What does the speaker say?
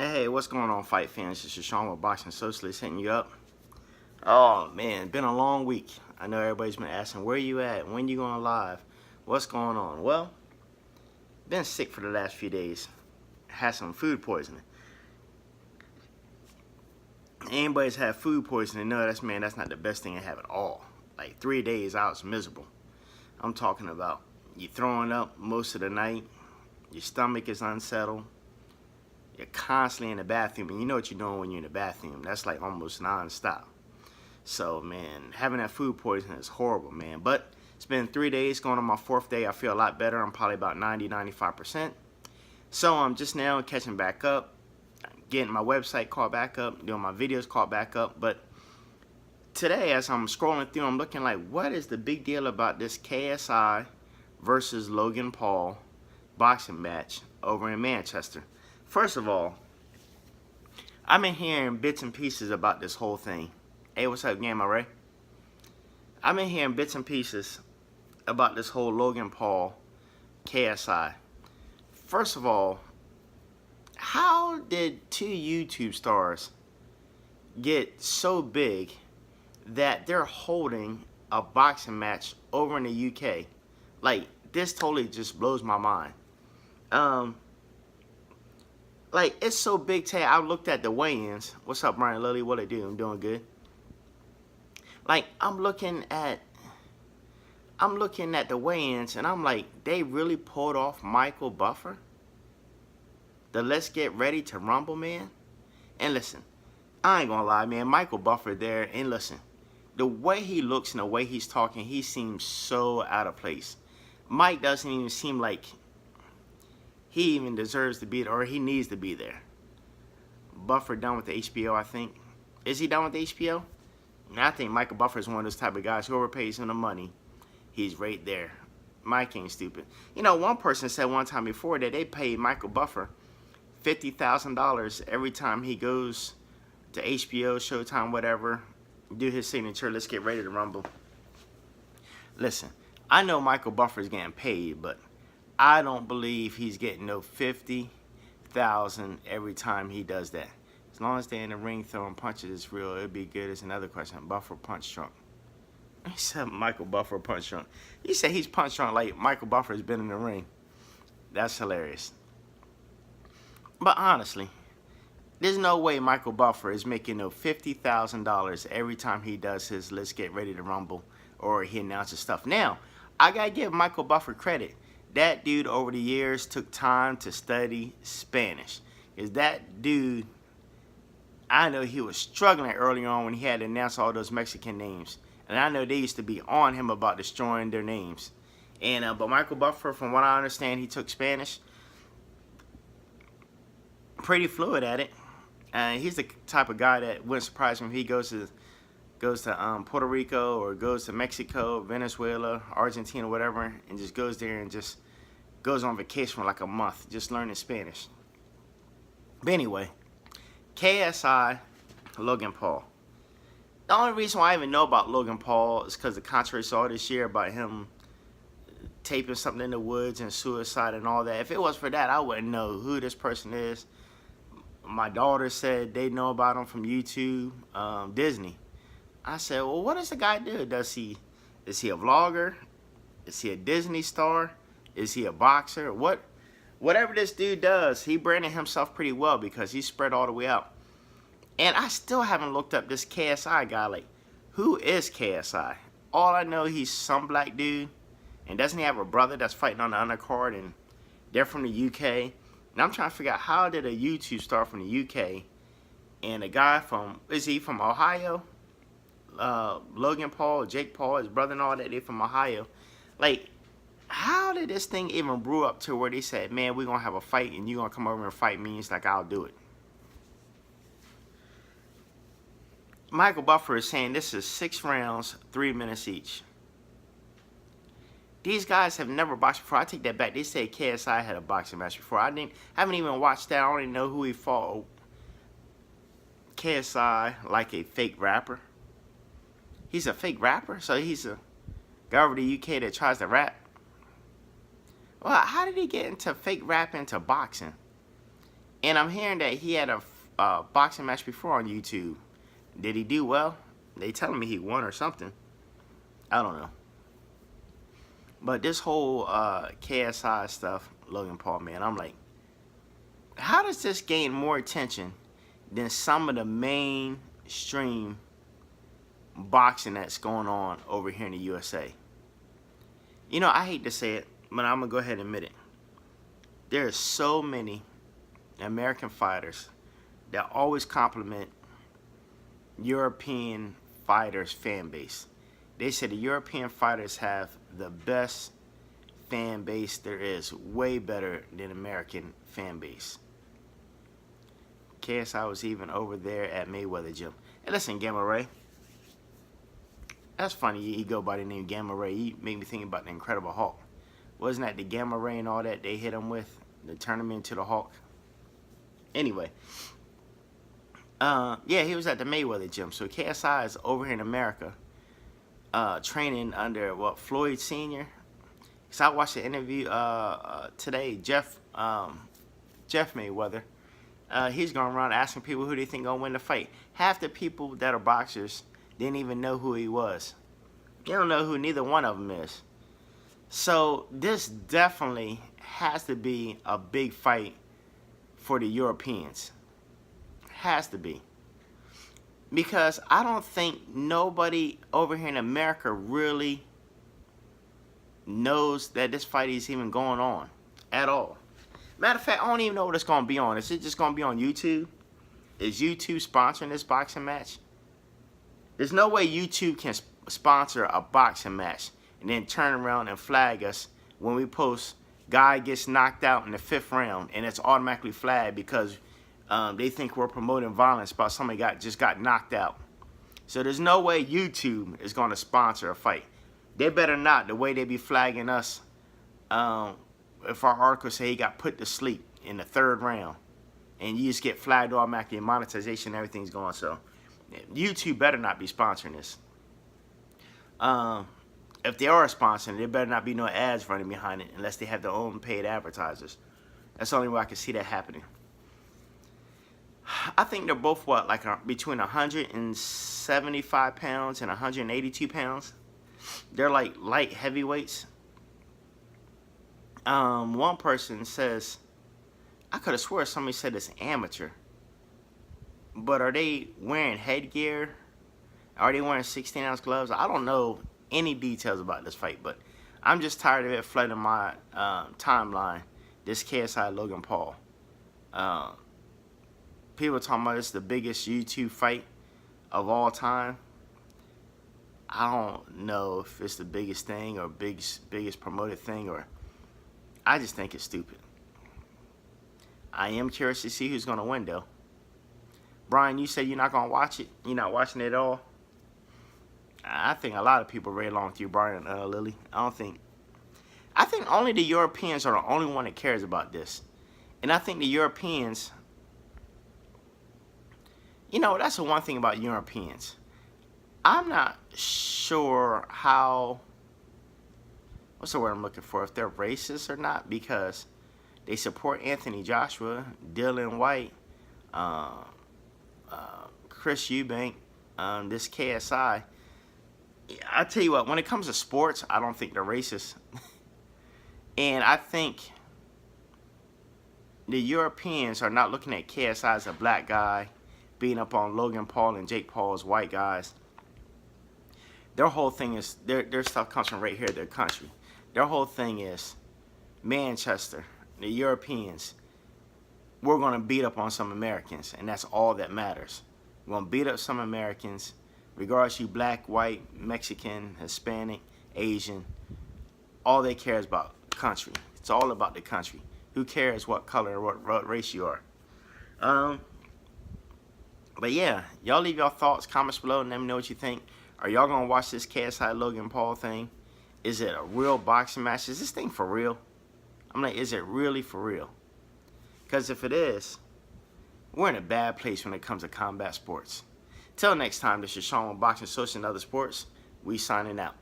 Hey, what's going on, fight fans? This is Sean with Boxing Socialist hitting you up. Oh man, been a long week. I know everybody's been asking where you at, when you going live, what's going on. Well, been sick for the last few days. Had some food poisoning. Anybody's had food poisoning, no, that's not the best thing to have at all. Like 3 days I was miserable. I'm talking about you throwing up most of the night, your stomach is unsettled. You're constantly in the bathroom, and you know what you're doing when you're in the bathroom. That's like almost non-stop. So, man, having that food poisoning is horrible, man. But it's been 3 days, going on my 4th day. I feel a lot better. I'm probably about 90–95%. So I'm just now catching back up, getting my website caught back up, doing my videos caught back up. But today, as I'm scrolling through, I'm looking like, what is the big deal about this KSI versus Logan Paul boxing match over in Manchester? First of all, I've been hearing bits and pieces about this whole thing. Hey, what's up, Gamma Ray? I've been hearing bits and pieces about this whole Logan Paul KSI. First of all, how did 2 YouTube stars get so big that they're holding a boxing match over in the UK? Like, this totally just blows my mind. Like, it's so big today. I looked at the weigh-ins. What's up, Brian Lilly? What I do? I'm doing good. Like, I'm looking at the weigh-ins, and I'm like, they really pulled off Michael Buffer? The Let's Get Ready to Rumble man? And listen, I ain't gonna lie, man. Michael Buffer there, and listen, the way he looks and the way he's talking, he seems so out of place. Mike doesn't even seem like he even deserves to be there, or he needs to be there. Buffer done with the HBO, I think. Is he done with the HBO? I think Michael Buffer is one of those type of guys, whoever pays him the money, he's right there. Mike ain't stupid. You know, one person said one time before that they paid Michael Buffer $50,000 every time he goes to HBO, Showtime, whatever, do his signature, Let's Get Ready to Rumble. Listen, I know Michael Buffer is getting paid, but I don't believe he's getting no $50,000 every time he does that. As long as they're in the ring throwing punches, it's real. It'd be good. It's another question. Buffer punch drunk. He said Michael Buffer punch drunk. He said he's punch drunk like Michael Buffer has been in the ring. That's hilarious. But honestly, there's no way Michael Buffer is making no $50,000 every time he does his Let's Get Ready to Rumble or he announces stuff. Now, I gotta give Michael Buffer credit. That dude over the years took time to study Spanish. Because that dude, I know he was struggling early on when he had to announce all those Mexican names. And I know they used to be on him about destroying their names. And but Michael Buffer, from what I understand, he took Spanish. Pretty fluid at it. He's the type of guy that wouldn't surprise me if he goes to Puerto Rico or goes to Mexico, Venezuela, Argentina, whatever, and just goes there and just goes on vacation for like a month, just learning Spanish. But anyway, KSI, Logan Paul. The only reason why I even know about Logan Paul is because the controversy all this year about him taping something in the woods and suicide and all that. If it was for that, I wouldn't know who this person is. My daughter said they know about him from YouTube, Disney. I said, well, what does the guy do? Is he a vlogger? Is he a Disney star? Is he a boxer? Whatever this dude does, he branded himself pretty well because he spread all the way out. And I still haven't looked up this KSI guy. Like, who is KSI? All I know, he's some black dude. And doesn't he have a brother that's fighting on the undercard? And they're from the UK. And I'm trying to figure out, how did a YouTube star from the UK and a guy from, is he from Ohio? Logan Paul, Jake Paul, his brother and all that, they from Ohio. Like, how did this thing even brew up to where they said, man, we're going to have a fight and you're going to come over and fight me? It's like, I'll do it. Michael Buffer is saying this is 6 rounds, 3 minutes each. These guys have never boxed before. I take that back. They say KSI had a boxing match before. Haven't even watched that. I don't even know who he fought. KSI, like a fake rapper. He's a fake rapper? So he's a guy over the UK that tries to rap? Well, how did he get into fake rapping to boxing? And I'm hearing that he had a boxing match before on YouTube. Did he do well? They telling me he won or something. I don't know. But this whole KSI stuff, Logan Paul, man, I'm like, how does this gain more attention than some of the mainstream boxing that's going on over here in the USA? You know, I hate to say it, but I'm going to go ahead and admit it. There are so many American fighters that always compliment European fighters' fan base. They say the European fighters have the best fan base there is, way better than American fan base. KSI was even over there at Mayweather gym. And listen, Gamma Ray, that's funny you go by the name Gamma Ray. You make me think about the Incredible Hulk. Wasn't that the Gamma Ray and all that they hit him with to turn him into the Hulk? Anyway, yeah, he was at the Mayweather gym. So KSI is over here in America, training under Floyd Sr. So I watched the interview today. Jeff Mayweather. He's going around asking people who they think gonna win the fight. Half the people that are boxers didn't even know who he was. They don't know who neither one of them is. So this definitely has to be a big fight for the Europeans. Has to be. Because I don't think nobody over here in America really knows that this fight is even going on at all. Matter of fact, I don't even know what it's going to be on. Is it just going to be on YouTube? Is YouTube sponsoring this boxing match? There's no way YouTube can sponsor a boxing match and then turn around and flag us when we post guy gets knocked out in the 5th round, and it's automatically flagged because they think we're promoting violence about somebody just got knocked out. So there's no way YouTube is going to sponsor a fight. They better not, the way they be flagging us if our article say he got put to sleep in the 3rd round and you just get flagged automatically and monetization, everything's going. So YouTube better not be sponsoring this. If they are sponsoring, there better not be no ads running behind it unless they have their own paid advertisers. That's the only way I can see that happening. I think they're both, between 175 pounds and 182 pounds. They're like light heavyweights. One person says, I could have swore somebody said it's amateur. But are they wearing headgear? Are they wearing 16-ounce gloves? I don't know any details about this fight, but I'm just tired of it flooding my timeline. This KSI Logan Paul. People talking about it's the biggest YouTube fight of all time. I don't know if it's the biggest thing or biggest promoted thing, or I just think it's stupid. I am curious to see who's going to win, though. Brian, you said you're not going to watch it? You're not watching it at all? I think a lot of people read along with you, Brian and Lily. I think only the Europeans are the only one that cares about this. And I think the Europeans, that's the one thing about Europeans. I'm not sure how, what's the word I'm looking for, if they're racist or not, because they support Anthony Joshua, Dylan White, Chris Eubank, this KSI. I tell you what, when it comes to sports, I don't think they're racist. And I think the Europeans are not looking at KSI as a black guy beating up on Logan Paul and Jake Paul as white guys. Their whole thing is, their stuff comes from right here, their country. Their whole thing is, Manchester, the Europeans, we're going to beat up on some Americans, and that's all that matters. We're going to beat up some Americans, regardless you black, white, Mexican, Hispanic, Asian. All they care is about country. It's all about the country. Who cares what color or what race you are? But yeah, y'all leave your thoughts, comments below, and let me know what you think. Are y'all going to watch this KSI Logan Paul thing? Is it a real boxing match? Is this thing for real? I'm like, is it really for real? Because if it is, we're in a bad place when it comes to combat sports. Till next time, this is Sean with Boxing Social and Other Sports. We signing out.